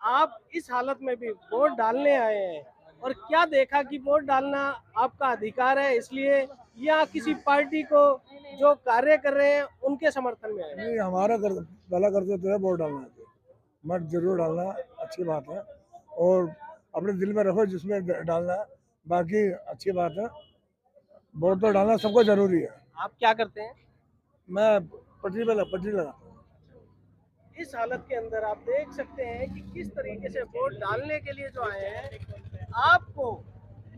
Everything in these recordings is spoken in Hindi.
आप इस हालत में भी वोट डालने आए हैं और क्या देखा कि वोट डालना आपका अधिकार है इसलिए, या किसी पार्टी को जो कार्य कर रहे हैं उनके समर्थन में आए? नहीं, हमारा पहला कर्तव्य तो है वोट डालना है, मत जरूर डालना, अच्छी बात है। और अपने दिल में रखो जिसमें डालना है, बाकी अच्छी बात है। वोट तो डालना सबको जरूरी है। आप क्या करते हैं? मैं पटरी लगाता हूँ। इस हालत के अंदर आप देख सकते हैं कि किस तरीके से वोट डालने के लिए जो आए हैं, आपको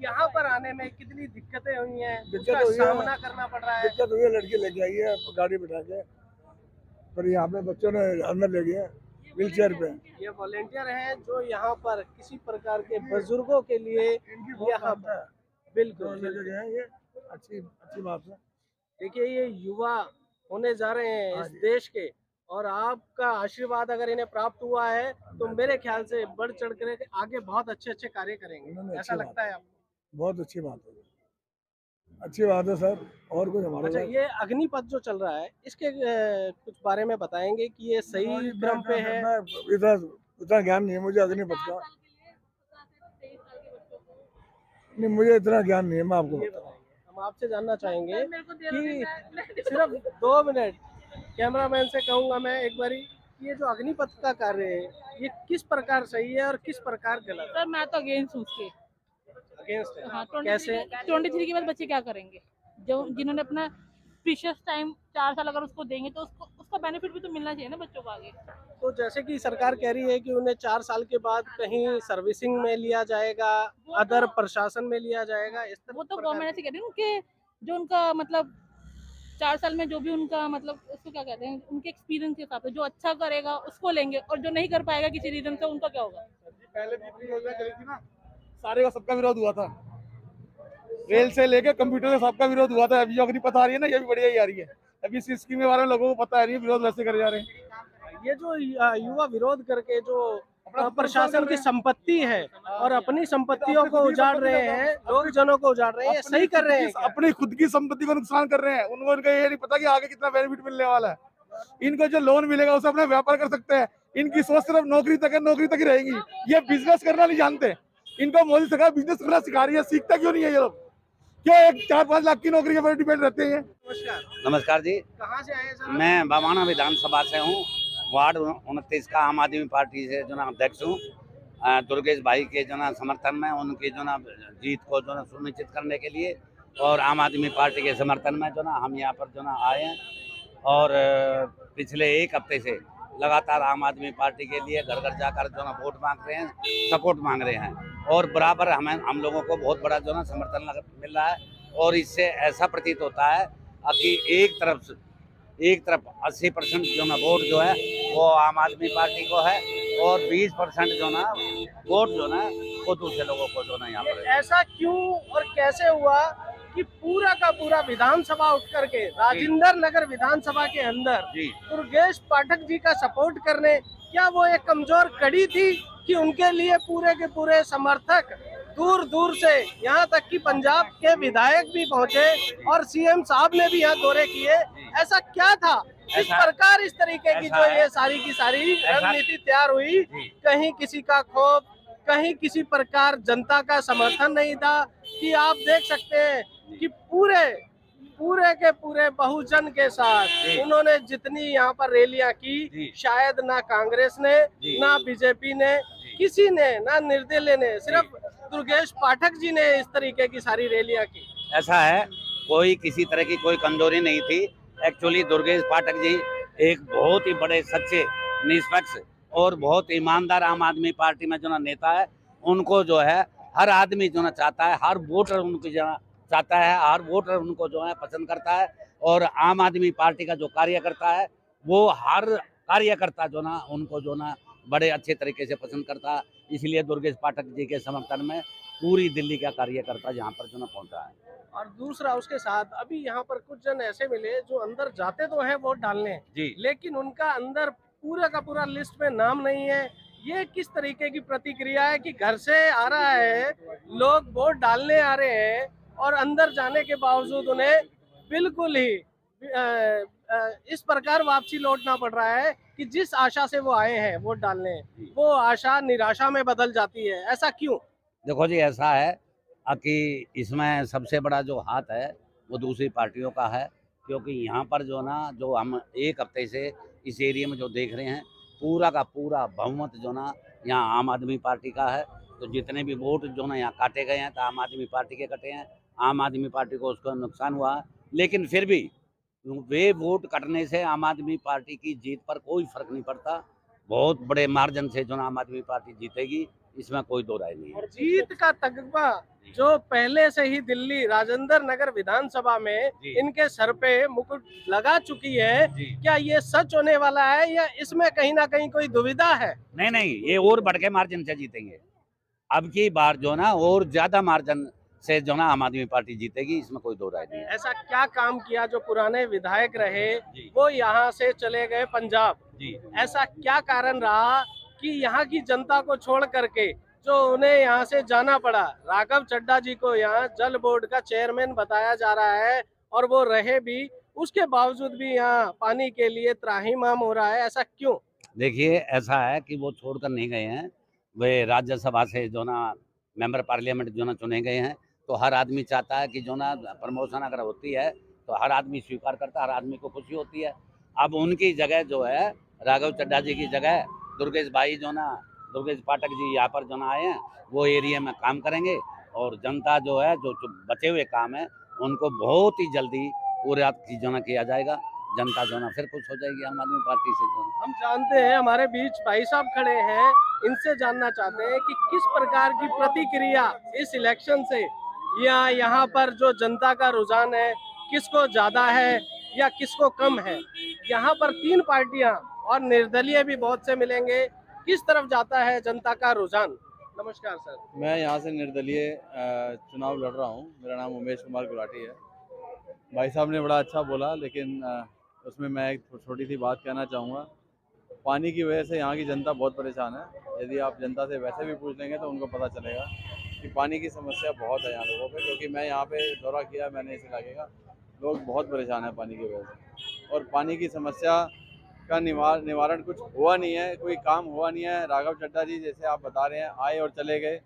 यहाँ पर आने में कितनी दिक्कतें हुई हैं, उसका सामना करना पड़ रहा है। दिक्कत हुई है, लड़की लेके आई है गाड़ी बिठा के, पर यहाँ पे बच्चों ने अंदर ले गए व्हील चेयर पे। ये वॉलेंटियर हैं जो यहाँ पर किसी प्रकार के बुजुर्गों के लिए यहाँ पर बिल्कुल लेके गए हैं, ये अच्छी बात है। देखिए, ये युवा होने जा रहे हैं इस देश के, और आपका आशीर्वाद अगर इन्हें प्राप्त हुआ है तो मेरे ख्याल से बढ़ चढ़ कर आगे बहुत अच्छे अच्छे कार्य करेंगे, ऐसा लगता है आपको? बहुत अच्छी बात है, अच्छी बात है सर। और कुछ हमारे अच्छा, ये अग्निपथ जो चल रहा है इसके कुछ बारे में बताएंगे कि ये सही क्रम पे है? इतना ज्ञान नहीं है मुझे अग्निपथ का, नहीं मुझे इतना ज्ञान नहीं है, मैं आपको हम आपसे जानना चाहेंगे कि सिर्फ 2 मिनट, कैमरामैन से कहूंगा मैं एक बारी, ये जो अग्निपथ का कार्य है ये किस प्रकार सही है और किस प्रकार गलत है? सर मैं तो अगेंस्ट हूँ उसके। अगेंस्ट है? हाँ, कैसे? 23 के बाद बच्चे क्या करेंगे? जो जिन्होंने अपना प्रीशियस टाइम 4 साल अगर उसको देंगे तो उसका बेनिफिट भी तो मिलना चाहिए ना बच्चों को आगे। तो जैसे कि सरकार कह रही है कि उन्हें 4 साल के बाद कहीं सर्विसिंग में लिया जाएगा, अदर प्रशासन में लिया जाएगा, इस तरह वो तो गवर्नमेंट ऐसे कह रही है उनके, जो उनका मतलब 4 साल में जो भी उनका मतलब उसको क्या कहते हैं, उनके एक्सपीरियंस के हिसाब से जो अच्छा करेगा उसको लेंगे, और जो नहीं कर पाएगा किसी रीजन से उनका क्या होगा? पहले भी इतनी योजना चली थी ना, सारे का सबका विरोध हुआ था। रेल से लेके कंप्यूटर से सबका विरोध हुआ था। अभी जो अग्निपथ आ रही है ना, ये भी बढ़िया ही आ रही है। अभी इस स्कीम के बारे में लोगों को पता है नहीं, विरोध वैसे करे जा रहे हैं। ये जो युवा विरोध करके जो प्रशासन की संपत्ति है और अपनी संपत्तियों को उजाड़ रहे हैं, लोग जनों को उजाड़ रहे हैं, सही कर रहे हैं? अपनी खुद की संपत्ति को नुकसान कर रहे हैं। उनको ये नहीं पता कि आगे कितना बेनिफिट मिलने वाला है। इनको जो लोन मिलेगा उसे अपना व्यापार कर सकते हैं। इनकी सोच सिर्फ नौकरी तक है, नौकरी तक ही रहेगी। ये बिजनेस करना नहीं जानते। इनको मोदी सरकार बिजनेस करना सिखा रही है, सीखता क्यों नहीं है ये लोग? क्यों 4-5 लाख की नौकरी के ऊपर डिपेंड रहते हैं? नमस्कार जी, कहाँ से आए हैं सर? मैं बवाना विधानसभा से हूँ, वार्ड 29 का आम आदमी पार्टी से जो ना अध्यक्ष हूँ। दुर्गेश भाई के जो ना समर्थन में, उनकी जो ना जीत को जो ना सुनिश्चित करने के लिए, और आम आदमी पार्टी के समर्थन में जो ना हम यहाँ पर जो ना आए हैं। और पिछले 1 हफ्ते से लगातार आम आदमी पार्टी के लिए घर घर जाकर जो ना वोट मांग रहे हैं, सपोर्ट मांग रहे हैं, और बराबर हम लोगों को बहुत बड़ा जो ना समर्थन मिल रहा है। और इससे ऐसा प्रतीत होता है कि एक तरफ 80% जो ना वोट जो है वो आम आदमी पार्टी को है, और 20% जो ना वोट जो ना वो दूसरे लोगों को जो ना यहाँ पर। ऐसा क्यों और कैसे हुआ कि पूरा का पूरा विधानसभा उठ करके राजेंद्र नगर विधानसभा के अंदर दुर्गेश पाठक जी का सपोर्ट करने, क्या वो एक कमजोर कड़ी थी कि उनके लिए पूरे के पूरे समर्थक दूर दूर से, यहाँ तक कि पंजाब के विधायक भी पहुंचे और सीएम साहब ने भी यहाँ दौरे किए? ऐसा क्या था इस प्रकार इस तरीके की जो ये सारी की सारी रणनीति तैयार हुई? कहीं किसी का खौफ, कहीं किसी प्रकार जनता का समर्थन नहीं था, कि आप देख सकते हैं कि पूरे के पूरे बहुजन के साथ उन्होंने जितनी यहाँ पर रैलियां की, शायद ना कांग्रेस ने, ना बीजेपी ने, किसी ने, ना निर्दलीय ने, सिर्फ दुर्गेश पाठक जी ने इस तरीके की सारी रैलियां की। ऐसा है, कोई किसी तरह की कोई कमजोरी नहीं थी। एक्चुअली दुर्गेश पाठक जी एक बहुत ही बड़े, सच्चे, निष्पक्ष और बहुत ईमानदार आम आदमी पार्टी में जो ना नेता है। उनको जो है हर आदमी जो ना चाहता है, हर वोटर उनको जो चाहता है, हर वोटर उनको जो है पसंद करता है। और आम आदमी पार्टी का जो कार्यकर्ता है, वो हर कार्यकर्ता जो ना उनको जो ना बड़े अच्छे तरीके से पसंद करता है। इसलिए दुर्गेश पाठक जी के समर्थन में पूरी दिल्ली का कार्यकर्ता यहाँ पर जो ना पहुँचा है। और दूसरा उसके साथ अभी यहाँ पर कुछ जन ऐसे मिले जो अंदर जाते तो हैं वोट डालने जी, लेकिन उनका अंदर पूरा का पूरा लिस्ट में नाम नहीं है। ये किस तरीके की प्रतिक्रिया है कि घर से आ रहा है, लोग वोट डालने आ रहे हैं और अंदर जाने के बावजूद उन्हें बिल्कुल ही इस प्रकार वापसी लौटना पड़ रहा है कि जिस आशा से वो आए हैं वोट डालने, वो आशा निराशा में बदल जाती है, ऐसा क्यों? देखो जी, ऐसा है कि इसमें सबसे बड़ा जो हाथ है वो दूसरी पार्टियों का है, क्योंकि यहाँ पर जो ना, जो हम एक हफ्ते से इस एरिया में जो देख रहे हैं, पूरा का पूरा बहुमत जो ना यहाँ आम आदमी पार्टी का है। तो जितने भी वोट जो ना यहाँ काटे गए हैं तो आम आदमी पार्टी के कटे हैं, आम आदमी पार्टी को उसका नुकसान हुआ है। लेकिन फिर भी वे वोट कटने से आम आदमी पार्टी की जीत पर कोई फर्क नहीं पड़ता। बहुत बड़े मार्जिन से जो ना आम आदमी पार्टी जीतेगी, इसमें कोई दो राय नहीं है। और जीत का तगमा जो पहले से ही दिल्ली राजेंद्र नगर विधानसभा में इनके सर पे मुकुट लगा चुकी है, क्या ये सच होने वाला है या इसमें कहीं ना कहीं कोई दुविधा है? नहीं नहीं, ये और बढ़ के मार्जिन से जीतेंगे। अब की बार जो ना और ज्यादा मार्जिन से जो ना आम आदमी पार्टी जीतेगी, इसमें कोई दो राय नहीं है। ऐसा क्या काम किया जो पुराने विधायक रहे वो यहाँ से चले गए पंजाब? ऐसा क्या कारण रहा कि यहाँ की जनता को छोड़ करके जो उन्हें यहाँ से जाना पड़ा? राघव चड्ढा जी को यहाँ जल बोर्ड का चेयरमैन बताया जा रहा है और वो रहे भी, उसके बावजूद भी यहाँ पानी के लिए त्राहिमाम हो रहा है, ऐसा क्यों? देखिए, ऐसा है कि वो छोड़कर नहीं गए हैं, वे राज्यसभा से जो ना मेंबर पार्लियामेंट जो ना चुने गए हैं। तो हर आदमी चाहता है कि जो ना प्रमोशन अगर होती है तो हर आदमी स्वीकार करता है, हर आदमी को खुशी होती है। अब उनकी जगह जो है, राघव चड्ढा जी की जगह दुर्गेश भाई जो ना, दुर्गेश पाठक जी यहाँ पर जो ना आए हैं, वो एरिया में काम करेंगे और जनता जो है, जो बचे हुए काम है उनको बहुत ही जल्दी पूरा जो ना किया जाएगा। जनता जो ना फिर खुश हो जाएगी आम आदमी पार्टी से। जो हम जानते हैं, हमारे बीच भाई साहब खड़े हैं, इनसे जानना चाहते हैं कि किस प्रकार की प्रतिक्रिया इस इलेक्शन से या यहाँ पर जो जनता का रुझान है, किसको ज्यादा है या किसको कम है? यहाँ पर 3 पार्टियां और निर्दलीय भी बहुत से मिलेंगे, किस तरफ जाता है जनता का रुझान? नमस्कार सर। मैं यहाँ से निर्दलीय चुनाव लड़ रहा हूँ। मेरा नाम उमेश कुमार गुलाटी है। भाई साहब ने बड़ा अच्छा बोला, लेकिन उसमें मैं एक छोटी सी बात कहना चाहूँगा। पानी की वजह से यहाँ की जनता बहुत परेशान है। यदि आप जनता से वैसे भी पूछ लेंगे तो उनको पता चलेगा कि पानी की समस्या बहुत है यहाँ लोगों पे, क्योंकि मैं यहाँ पे दौरा किया मैंने इस इलाके का। लोग बहुत परेशान हैं पानी की वजह से, और पानी की समस्या का निवारण कुछ हुआ नहीं है, कोई काम हुआ नहीं है। राघव चड्ढा जी जैसे आप बता रहे हैं, आए और चले गए।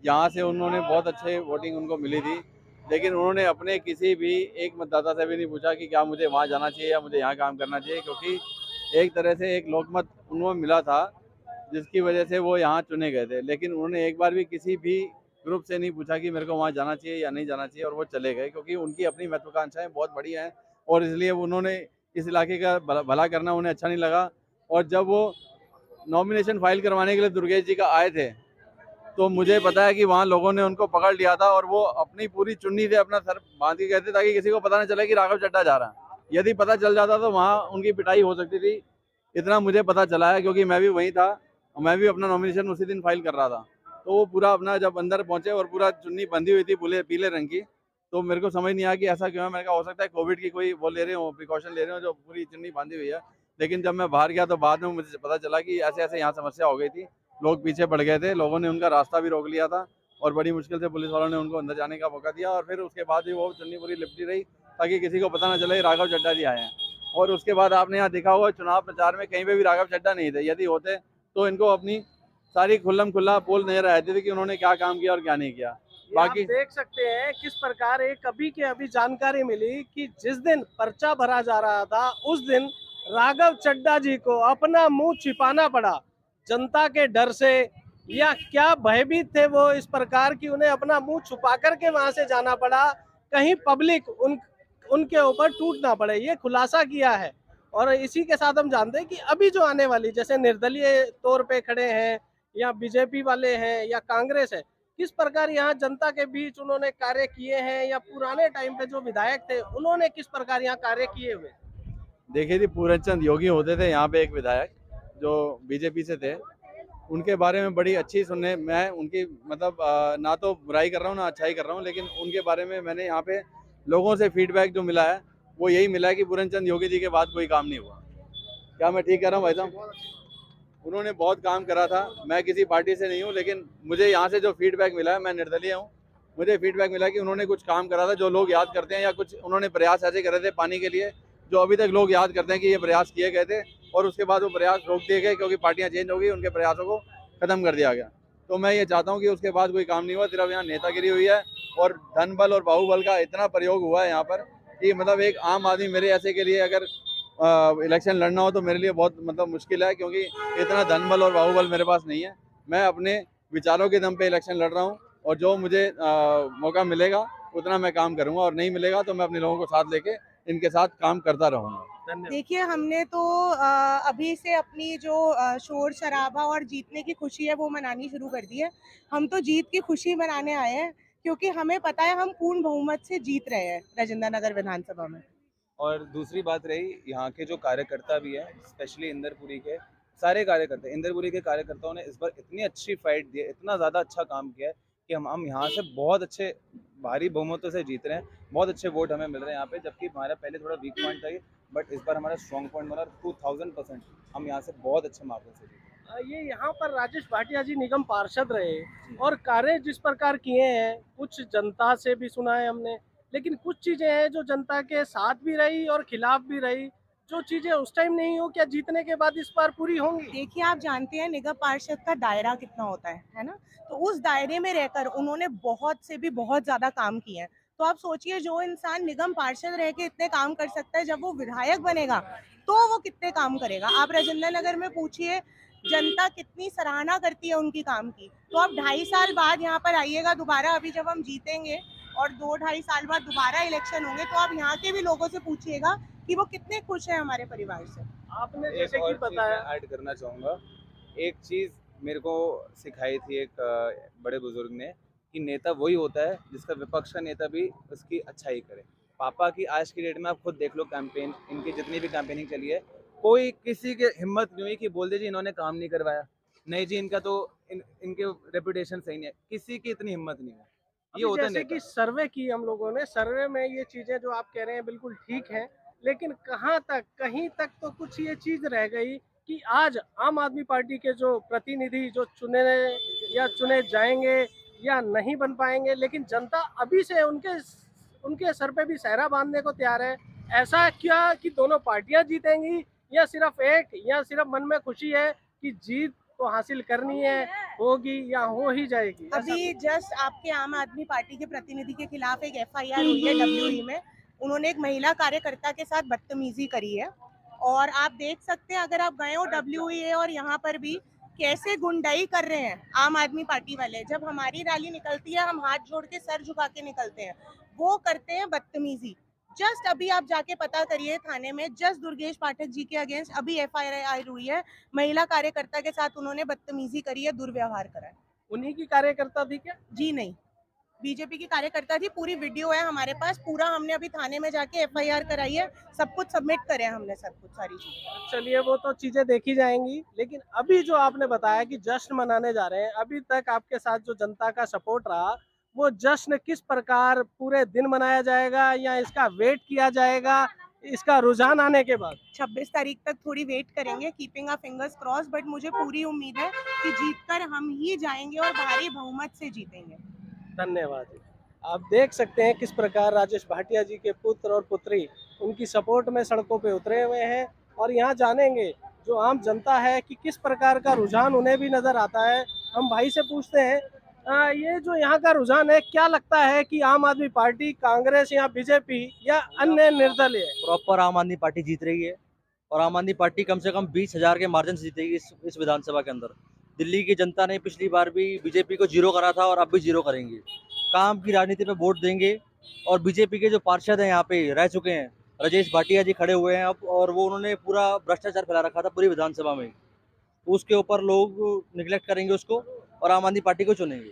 यहाँ से उन्होंने बहुत अच्छे वोटिंग उनको मिली थी, लेकिन उन्होंने अपने किसी भी एक मतदाता से भी नहीं पूछा कि क्या मुझे वहाँ जाना चाहिए या मुझे यहाँ काम करना चाहिए, क्योंकि एक तरह से एक लोकमत उनको मिला था जिसकी वजह से वो यहाँ चुने गए थे। लेकिन उन्होंने एक बार भी किसी भी ग्रुप से नहीं पूछा कि मेरे को वहाँ जाना चाहिए या नहीं जाना चाहिए, और वो चले गए, क्योंकि उनकी अपनी महत्वाकांक्षाएं बहुत बड़ी हैं और इसलिए उन्होंने इस इलाके का भला करना उन्हें अच्छा नहीं लगा। और जब वो नॉमिनेशन फाइल करवाने के लिए दुर्गेश जी का आए थे, तो मुझे पता है कि वहाँ लोगों ने उनको पकड़ लिया था और वो अपनी पूरी चुन्नी से अपना सर बांध के कहते ताकि किसी को पता न चले कि राघव चड्ढा जा रहा है। यदि पता चल जाता तो वहाँ उनकी पिटाई हो सकती थी, इतना मुझे पता चला है, क्योंकि मैं भी वहीं था और मैं भी अपना नॉमिनेशन उसी दिन फाइल कर रहा था। तो वो पूरा अपना जब अंदर पहुंचे और पूरा चुन्नी बंधी हुई थी पीले रंग की, तो मेरे को समझ नहीं आया कि ऐसा क्यों है। मैंने कहा हो सकता है कोविड की कोई वो ले रहे हो, प्रिकॉशन ले रहे हो, जो पूरी चुन्नी बांधी हुई है। लेकिन जब मैं बाहर गया तो बाद में मुझे पता चला कि ऐसे ऐसे यहाँ समस्या हो गई थी, लोग पीछे पड़ गए थे, लोगों ने उनका रास्ता भी रोक लिया था और बड़ी मुश्किल से पुलिस वालों ने उनको अंदर जाने का मौका दिया। और फिर उसके बाद भी वो चुन्नी पूरी लिपटी रही ताकि किसी को पता ना चले राघव चड्ढा जी आए हैं। और उसके बाद आपने यहाँ देखा होगा चुनाव प्रचार में कहीं पे भी राघव चड्ढा नहीं थे। यदि होते तो इनको अपनी सारी खुल्ला पोल नजर आती थी कि उन्होंने क्या काम किया और क्या नहीं किया। बाकी आप देख सकते हैं किस प्रकार एक अभी के अभी जानकारी मिली कि जिस दिन पर्चा भरा जा रहा था उस दिन राघव चड्ढा जी को अपना मुंह छिपाना पड़ा जनता के डर से, या क्या भयभीत थे वो इस प्रकार की उन्हें अपना मुंह छुपा करके वहां से जाना पड़ा, कहीं पब्लिक उनके ऊपर टूट ना पड़े, ये खुलासा किया है। और इसी के साथ हम जानते हैं कि अभी जो आने वाली, जैसे निर्दलीय तौर पे खड़े हैं या बीजेपी वाले हैं या कांग्रेस है, किस प्रकार यहाँ जनता के बीच उन्होंने कार्य किए हैं, या पुराने टाइम पे जो विधायक थे उन्होंने किस प्रकार यहाँ कार्य किए हुए? देखिए जी, पूरनचंद योगी होते थे यहाँ पे एक विधायक जो बीजेपी से थे, उनके बारे में बड़ी अच्छी सुनने, मैं उनकी मतलब ना तो बुराई कर रहा हूँ ना अच्छाई कर रहा हूँ, लेकिन उनके बारे में मैंने यहाँ पे लोगों से फीडबैक जो मिला है वो यही मिला है कि पूरनचंद योगी जी के बाद कोई काम नहीं हुआ। क्या मैं ठीक कह रहा हूँ भाई साहब? उन्होंने बहुत काम करा था। मैं किसी पार्टी से नहीं हूँ, लेकिन मुझे यहाँ से जो फीडबैक मिला है, मैं निर्दलीय हूँ, मुझे फीडबैक मिला कि उन्होंने कुछ काम करा था जो लोग याद करते हैं, या कुछ उन्होंने प्रयास ऐसे करे थे पानी के लिए जो अभी तक लोग याद करते हैं कि ये प्रयास किए गए थे और उसके बाद वो प्रयास रोक दिए गए क्योंकि पार्टियां चेंज हो गई, उनके प्रयासों को खत्म कर दिया गया। तो मैं ये चाहता हूँ कि उसके बाद कोई काम नहीं हुआ, सिर्फ यहाँ नेतागिरी हुई है और धन बल और बाहुबल का इतना प्रयोग हुआ है यहाँ पर कि मतलब एक आम आदमी मेरे ऐसे के लिए अगर इलेक्शन लड़ना हो तो मेरे लिए बहुत मतलब मुश्किल है, क्योंकि इतना धन बल और बाहुबल मेरे पास नहीं है। मैं अपने विचारों के दम पे इलेक्शन लड़ रहा हूँ और जो मुझे मौका मिलेगा उतना मैं काम करूँगा, और नहीं मिलेगा तो मैं अपने लोगों को साथ लेके इनके साथ काम करता रहूँगा। देखिए, हमने तो अभी से अपनी जो शोर शराबा और जीतने की खुशी है वो मनानी शुरू कर दी है। हम तो जीत की खुशी मनाने आए हैं क्योंकि हमें पता है हम पूर्ण बहुमत से जीत रहे हैं राजेंद्र नगर विधानसभा में। और दूसरी बात रही यहाँ के जो कार्यकर्ता भी हैं, स्पेशली इंदरपुरी के सारे कार्यकर्ता, इंदरपुरी के कार्यकर्ताओं ने इस बार इतनी अच्छी फाइट दी है, इतना ज़्यादा अच्छा काम किया है कि हम यहाँ से बहुत अच्छे भारी बहुमतों से जीत रहे हैं। बहुत अच्छे वोट हमें मिल रहे हैं यहाँ पे, जबकि हमारा पहले थोड़ा वीक पॉइंट था, बट इस बार हमारा स्ट्रॉन्ग पॉइंट बना 2000%। हम यहाँ से बहुत अच्छे मार्क्स से जीते। ये यहाँ पर राजेश भाटिया जी निगम पार्षद रहे और कार्य जिस प्रकार किए हैं, कुछ जनता से भी सुना है हमने, लेकिन कुछ चीजें हैं जो जनता के साथ भी रही और खिलाफ भी रही। जो चीजें उस टाइम नहीं हो, क्या जीतने के बाद इस बार पूरी होंगी? देखिए, आप जानते हैं निगम पार्षद का दायरा कितना होता है ना? तो उस दायरे में रहकर उन्होंने बहुत से भी बहुत ज्यादा काम किए हैं। तो आप सोचिए, जो इंसान निगम पार्षद रह के इतने काम कर सकता है, जब वो विधायक बनेगा तो वो कितने काम करेगा। आप राजेंद्र नगर में पूछिए, जनता कितनी सराहना करती है उनकी काम की। तो आप 2.5 साल बाद यहाँ पर आइएगा दोबारा, अभी जब हम जीतेंगे और 2-2.5 साल बाद दोबारा इलेक्शन होंगे, तो आप यहाँ के भी लोगों से पूछिएगा कि वो कितने खुश हैं हमारे परिवार से। आपने जैसे कि बताया, ऐड करना चाहूँगा, एक चीज़ मेरे को सिखाई थी एक बड़े बुजुर्ग ने कि नेता वही होता है जिसका विपक्ष का नेता भी उसकी अच्छाई करे। पापा की आज की डेट में आप खुद देख लो, कैंपेन इनकी जितनी भी कैंपेनिंग चली है, कोई किसी के हिम्मत नहीं हुई कि बोल दे जी इन्होंने काम नहीं करवाया, नहीं जी इनका तो इनके रेपुटेशन सही नहीं है, किसी की इतनी हिम्मत नहीं है। ये होता है जैसे कि सर्वे की हम लोगों ने, सर्वे में ये चीजें जो आप कह रहे हैं बिल्कुल ठीक है, लेकिन कहाँ तक, कहीं तक तो कुछ ये चीज रह गई कि आज आम आदमी पार्टी के जो प्रतिनिधि जो चुने जाएंगे या नहीं बन पाएंगे, लेकिन जनता अभी से उनके सर पे भी सहरा बांधने को तैयार है। ऐसा क्या कि दोनों पार्टियां जीतेंगी, या सिर्फ एक, या सिर्फ मन में खुशी है कि जीत तो हासिल करनी है, होगी या हो ही जाएगी? अभी जस्ट आपके आम आदमी पार्टी के प्रतिनिधि के खिलाफ एक FIR हुई है WE में। उन्होंने एक महिला कार्यकर्ता के साथ बदतमीजी करी है, और आप देख सकते हैं अगर आप गए हो WE और यहाँ पर भी कैसे गुंडाई कर रहे हैं आम आदमी पार्टी वाले। जब हमारी रैली निकलती है, हम हाथ जोड़ के सर झुका के निकलते हैं, वो करते हैं बदतमीजी। जस्ट अभी आप जाके पता करिए थाने में, जस्ट दुर्गेश पाठक जी के अगेंस्ट अभी FIR हुई है, महिला कार्यकर्ता के साथ उन्होंने बदतमीजी करी है, दुर्व्यवहार करा है। उन्हीं की कार्यकर्ता थी क्या? जी नहीं, बीजेपी की कार्यकर्ता थी। पूरी वीडियो है हमारे पास, पूरा हमने अभी थाने में जाके FIR कराई है, सब कुछ सबमिट करे हैं हमने, सब कुछ सारी चीजें। चलिए, वो तो चीजें देखी जाएंगी, लेकिन अभी जो आपने बताया कि जश्न मनाने जा रहे हैं, अभी तक आपके साथ जो जनता का सपोर्ट रहा, वो जश्न किस प्रकार पूरे दिन मनाया जाएगा या इसका वेट किया जाएगा इसका रुझान आने के बाद? 26 तारीख तक थोड़ी वेट करेंगे, keeping our fingers cross, but मुझे पूरी उम्मीद है कि जीतकर हम ही जाएंगे और भारी बहुमत से जीतेंगे। धन्यवाद। आप देख सकते हैं किस प्रकार राजेश भाटिया जी के पुत्र और पुत्री उनकी सपोर्ट में सड़कों पे उतरे हुए हैं, और यहाँ जानेंगे जो आम जनता है कि किस प्रकार का रुझान उन्हें भी नजर आता है। हम भाई से पूछते हैं, ये जो यहाँ का रुझान है, क्या लगता है कि आम आदमी पार्टी, कांग्रेस या बीजेपी या अन्य निर्दलीय? प्रॉपर आम आदमी पार्टी जीत रही है, और आम आदमी पार्टी कम से कम 20,000 के मार्जिन से जीतेगी इस विधानसभा के अंदर। दिल्ली की जनता ने पिछली बार भी बीजेपी को 0 करा था और अब भी 0 करेंगे। काम की राजनीति पे वोट देंगे, और बीजेपी के जो पार्षद हैं यहाँ पे रह चुके हैं, राजेश भाटिया जी खड़े हुए हैं अब, और वो उन्होंने पूरा भ्रष्टाचार फैला रखा था पूरी विधानसभा में, उसके ऊपर लोग निगलेक्ट करेंगे उसको और आम आदमी पार्टी को चुनेंगे।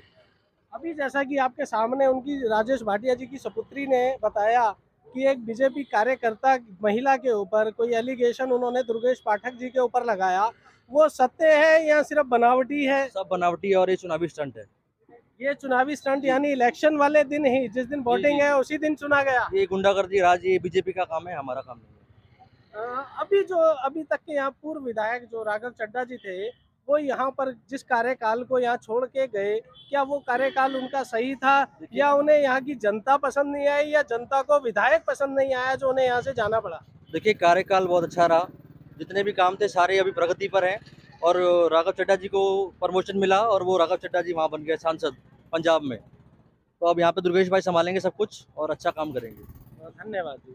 अभी जैसा कि आपके सामने उनकी राजेश भाटिया जी की सपुत्री ने बताया कि एक बीजेपी कार्यकर्ता महिला के ऊपर कोई एलिगेशन उन्होंने दुर्गेश पाठक जी के ऊपर लगाया, वो सत्य है या सिर्फ बनावटी है? सब बनावटी है और ये चुनावी स्टंट है। ये चुनावी स्टंट यानी इलेक्शन वाले दिन ही, जिस दिन वोटिंग है उसी दिन चुना गया? ये गुंडागर्दी राज, ये बीजेपी का काम है, हमारा काम नहीं है। अभी तक के यहाँ पूर्व विधायक जो राघव चड्ढा जी थे, वो यहाँ पर जिस कार्यकाल को यहाँ छोड़ के गए, क्या वो कार्यकाल उनका सही था, या उन्हें यहाँ की जनता पसंद नहीं आई, या जनता को विधायक पसंद नहीं आया जो उन्हें यहाँ से जाना पड़ा? देखिए, कार्यकाल बहुत अच्छा रहा, जितने भी काम थे सारे अभी प्रगति पर हैं। और राघव चड्ढा जी को प्रमोशन मिला और वो राघव चड्ढा जी वहाँ बन गए सांसद पंजाब में। तो अब यहाँ पे दुर्गेश भाई संभालेंगे सब कुछ और अच्छा काम करेंगे। धन्यवाद जी।